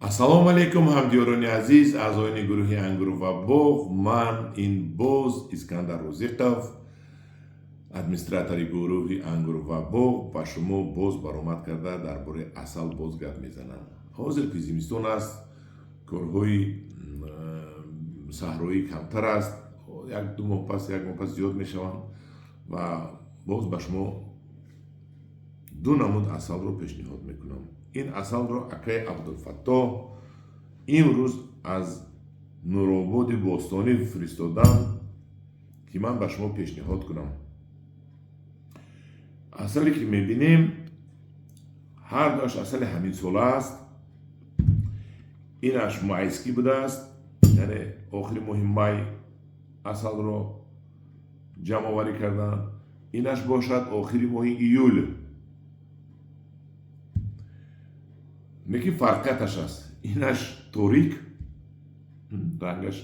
Ассалому алейкум ҳамдиёрони азиз, аъзоини гурӯҳи Ангурӯ ва Боғ. Ман ин боз Искандар Розиқов, администратори гурӯҳи Ангурӯ ва Боғ ба шумо боз баромад карда дар бораи асал боз гап мезанам. Ҳозир ки зимистон аст, корҳои саҳроӣ камтар аст, як моҳ пас зиёд мешаванд ва боз ба шумо ду намуд асалро пешниҳод мекунам. ин асалро акаи Абдулфаттоҳ имрӯз аз Нурободи Бостонӣ фиристодам ки ман ба шумо пешниҳод кунам. асале ки мебинем ҳар дуаш асали ҳаминсола аст. инаш майскӣ будааст, яъне охири моҳи май асалро ҷамъоварӣ карданд. инаш бошад охири моҳи июл. леки фарқияташ аст. инаш торик, рангаш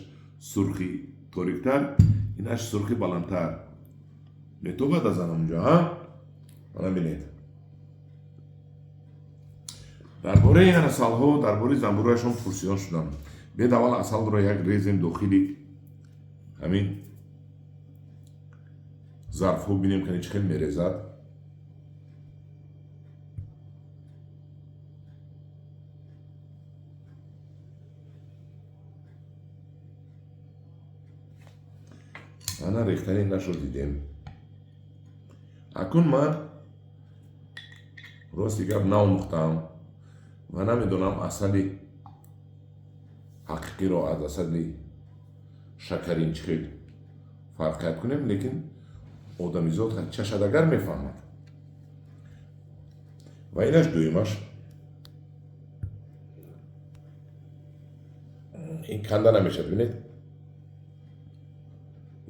сурхи ториктар, инаш сурхи баландтар. метобад аз онҷо, мана бинед. дар бораи ин асалҳо, дар бораи занбурҳояшон пурсиён шудам. биед аввал асалро як резем дохили ҳамин зарфҳо бинем кани чӣ хел мерезад. ана рехтани нашро дидем. акун ман рости гап наомӯхтам ва намедонам асали ҳақиқиро аз асали шакарин чӣ хел фарқият кунем, лекин одамизод чашадагар мефаҳмад. ва инаш дуюмаш ин канда намешад. бинед,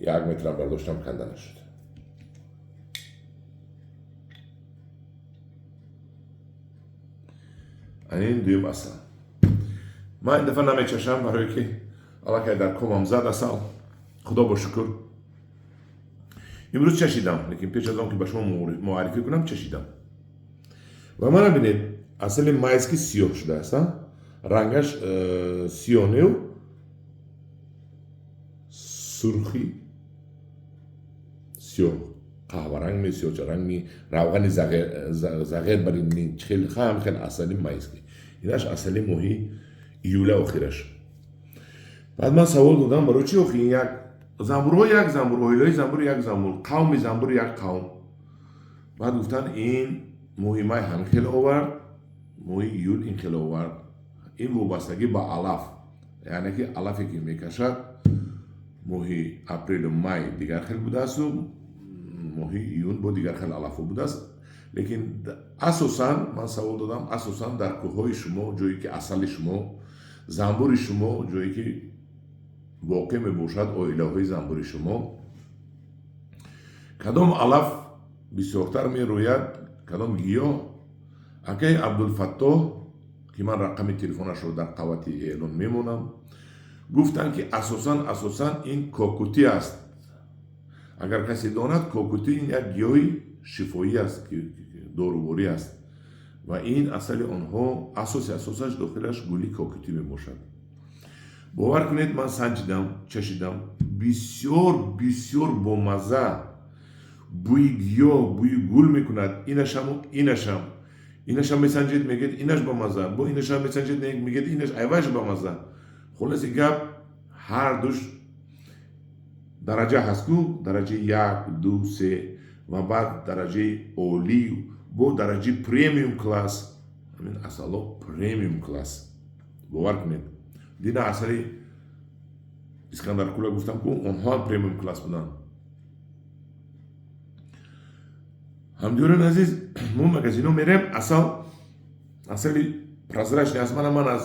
як метрам бардоштам, канда нашуд. анин дуюм асал. ман ин дафъа намечашам, барое ки аллакай дар комам зад асал. худо бо шукр. имрӯз чашидам, лекин пеш аз он ки ба шумо муаррифӣ кунам, чашидам. ва мана бинед, асали майски сиёҳ шудааст. рангаш сиёнеу сурхи сиёҳ, қаҳваранг ме сиёҳчаранг ми равғани зағер бари ми хел хел асали майски. инаш асали моҳи июла охираш. баъд ман савол додам, барои чӣ охи ин як занбурҳо як занбур, оилаи занбур як занбур, қавми занбур як қавм. баъд гуфтанд ин моҳи май ҳам хел овард, моҳи июл ин хел овард. ин вобастагӣ ба алаф, яъне ки алафе ки мекашад моҳи апрелу май дигар хел будаасту моҳи июн бо дигар хел алафо будааст. лекин асосан ман савол додам, асосан дар кӯҳҳои шумо, ҷое ки асали шумо, занбури шумо, ҷое ки воқеъ мебошад оилаҳои занбури шумо, кадом алаф бисёртар мерӯяд, кадом гиёҳ? акаи Абдулфаттоҳ ки ман рақами телефонашро дар қавати эълон мемонам, гуфтанд ки асосан ин кокутӣ аст. агар касе донад, кокутӣ ин як гиёҳи шифоӣ аст, доруворӣ аст ва ин асали онҳо асосаш дохилаш гули кокутӣ мебошад. бовар кунед, ман санҷидам, чашидам, бисёр бомазза, бӯи гиёҳ, бӯи гул мекунад. инашам месанҷед, мегӯед инаш бомазза, бо инашам месанҷед, мегӯед инаш айваш бомазза. холаси гап ҳар душ дараҷа ҳастку, дараҷаи 1, 2, 3 ва баъд дараҷаи олӣ бо дараҷаи премиум класс. ҳамин асалҳо премиум класс. бовар кунед, дина асали Искандаркула гуфтам ку онҳо ҳам премиум класс буданд. ҳамдиёрони азиз, мо магазино мерем, асали прозрачный аст. ман аз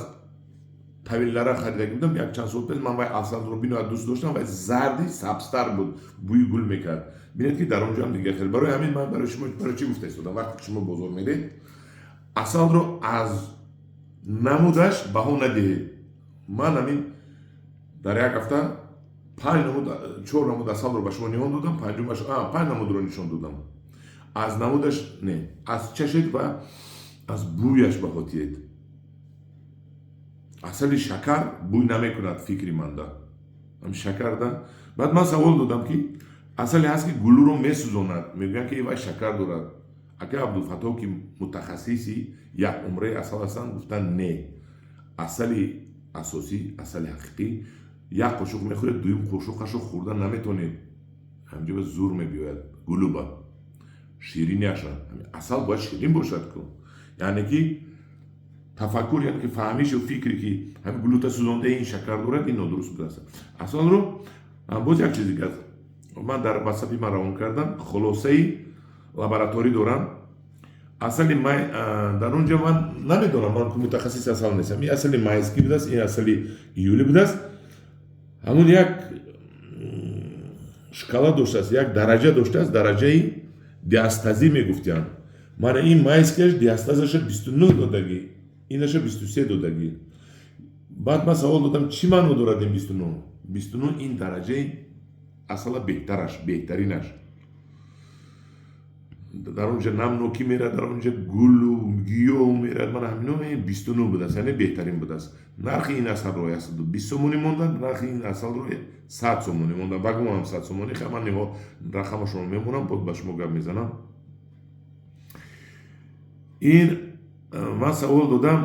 тавиллара харидагӣ будам, як чанд сол пеш. ман вай асалро бинояд дӯст доштам, вай зарди сабзтар буд, бӯи гул мекард. бинед ки дар онҷо ҳам дигар хел. барои ҳамин ман барои шумо барои чӣ гуфта истодам, вақте ки шумо бозор меред, асалро аз намудаш баҳо надиҳед. ман ҳамин дар як ҳафта 4 намуд асалро ба шумо ниҳон додам, 5 намудро нишон додам. аз намудаш не, аз чашед ва аз бӯяш баҳо диҳед. асали шакар бӯй намекунад фикри манда ам шакарда баъд ман савол додам ки асале ҳаст ки гулуро месӯзонад мегӯянд ки вай шакар дорад ака абдулфатоҳ ки мутахассиси як умраи асал ҳастанд гуфтанд не асали асосӣ асали ҳақиқӣ як қошуқ мехӯред дуюм қошуқашро хӯрда наметонед ҳамҷоба зур мебиёяд гулуба ширин яша асал бояд ширин бошад ку яъне ки тафаккур яъне ки фаҳмишу фикре ки ҳами гулута сӯзонда ин шакар дорад ин нодуруст будааст асалро боз як чизи газ ман дар ватсапи ман равон кардам хулосаи лабораторӣ дорам асали май дар он ҷо ман намедонам ман мутахассиси асал нестам ин асали майский будааст ин асали июлӣ будааст ҳамун як шкала доштааст як дараҷа доштааст дараҷаи диастазӣ мегуфтиянд мана ин майскиаш диастазаша 29 додагӣ инаша 23 додагӣ баъд ман савол додам чӣ маъно дорад ин 29 ин дараҷаи асала беҳтаринаш дар он ҷо намнокӣ мерад дар он ҷо гулу гиёҳ мерад мана ҳамино 29 будааст яъне беҳтарин будааст нархи ин асалро 20 сомонӣ мондан нархи ин асалро 100 сомонӣ мондан ба гумонам 100 сомонӣ ман рақамашро мемонам бод ба шумо гап мезанам ин ман савол додам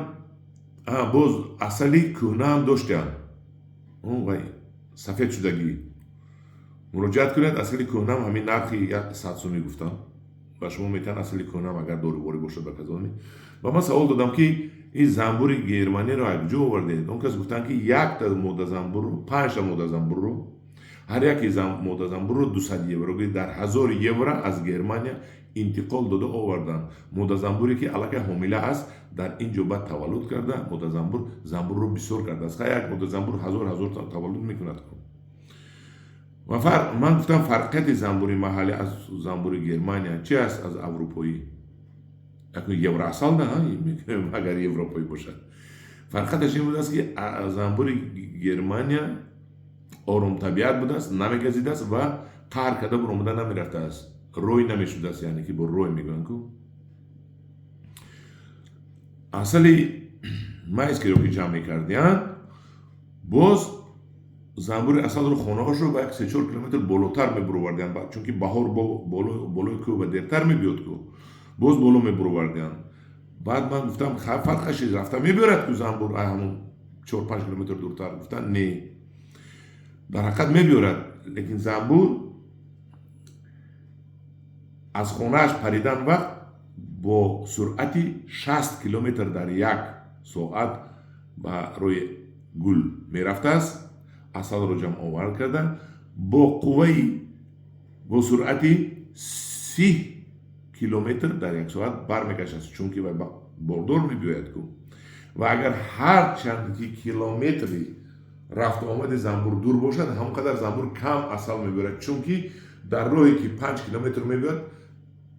боз асали кӯҳнаам доштанд вай сафед шудагӣ муроҷиат кунед асали кӯҳнаам ҳамин нархи 100 сомӣ гуфтам ба шумо метавон асали кӯҳнаам агар доруборӣ бошад ба казони ва ман савол додам ки ин занбури германиро аз куҷо овардед он кас гуфтанд ки якта модда занбурро 5та модда занбурро ҳар яки модда занбурро 200 евроги дар 1000 евро аз Германия интиқол дода оварданд модда занбуре ки аллакай ҳомила аст дар ин ҷо баъд таваллуд карда модда занбурро бисёр кардааст ха як модда занбур 1000 та таваллуд мекунад ман гуфтам фарқияти занбури маҳаллӣ аз занбури Германия чи аст аз аврупоӣ евроасал да агар европоӣ бошад фарқияташ ин будааст ки занбури Германия оромтабиат будааст намегазидааст ва қаҳр карда буромада намерафтааст рой намешудааст яъне ки бо рой мегӯянд ку асали майскиро ки ҷамъ мекардиянд боз занбури асалро хонаҳошро ба як 3-4 километр болотар мебуровардиянд чунки баҳор болои кӯҳ ва дертар мебиёд ку боз боло мебуровардиянд баъд ман гуфтам фарқаш рафта мебиёрад ку занбур ҳамон 4-5 километр дуртар гуфтанд не дар ҳақиқат мебиёрад лекин занбур аз хонааш паридан вақт бо суръати 60 километр дар як соат ба рӯи гул мерафтааст асалро ҷамъовар карда бо қувваи бо суръати 30 километр дар як соат бармегашад чунки вай бордор мебиёяд ку ва агар ҳар чанди километри рафту омади занбур дур бошад ҳамон қадар занбур кам асал мебиёрад чунки дар роҳе ки 5 километр мебиёяд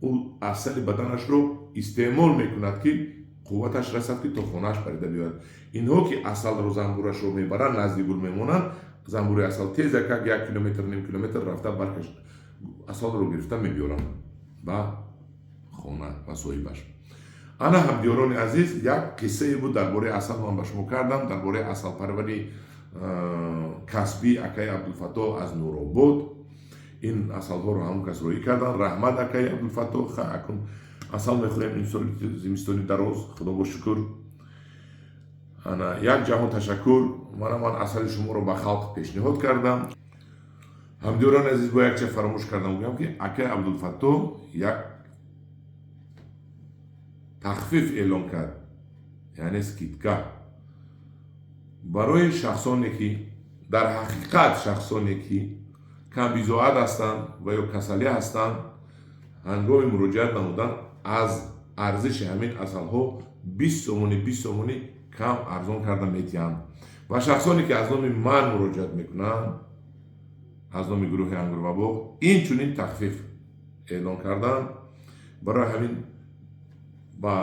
ӯ асали баданашро истеъмол мекунад ки қувваташ расад ки то хонааш парида биёяд инҳо ки асалро занбурашро мебаранд назди гул мемонанд занбури асал тез як 1 километр ним километр рафта баркаш асалро гирифта мебиёранд ба хона ва соҳибаш ана ҳамдиёрони азиз як қиссае буд дар бораи асал ман ба шумо кардам дар бораи асалпарвари касбӣ акаи абдулфатоҳ аз нуробод ин асалҳоро ҳамон кас роӣ карданд раҳмат акаи абдулфатоҳ акун асал мехӯрем ин соли зимистони дароз худо бо шукр ана як ҷаҳон ташаккур ман асали шуморо ба халқ пешниҳод кардам ҳамдиёрони азиз бо якча фаромӯш кардам гӯям ки акаи абдулфатоҳ як тахфиф эълон кард яъне скидка барои шахсоне ки дар ҳақиқат шахсоне ки камбизоат ҳастанд ва ё касалӣ ҳастанд ҳангоми муроҷиат намудан аз арзиши ҳамин асалҳо 20 сомонӣ кам арзон карда метиҳанд ва шахсоне ки аз номи ман муроҷиат мекунанд аз номи гурӯҳи ангурвабоғ инчунин тахфиф эълон карданд барои ҳамин ба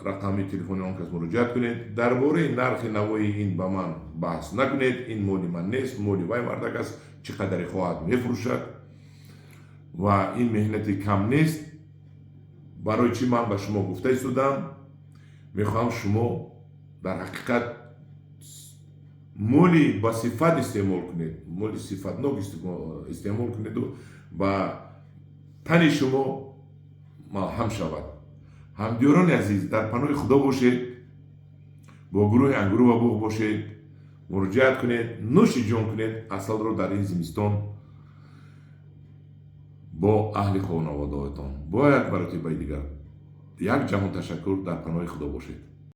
рақами телефони он кас муроҷиат кунед дар бораи нархи навои ин ба ман баҳс накунед ин моли ман нест моли вай мардак аст чӣ қадаре хоҳад мефурӯшад ва ин меҳнати кам нест барои чӣ ман ба шумо гуфта истодам мехоҳам шумо дар ҳақиқат مولی با صفت استعمال کنید، مولی صفتناک استعمال کنید و با تن شما هم شود. همدیاران عزیز در پناه خدا باشید، با گروه انگروه و بوق باشید، مراجعت کنید، نوش جان کنید، اصل رو در این زمستان با اهل خانواده‌تان. با یک مرتبه دیگر یک جهان تشکر، در پناه خدا باشید.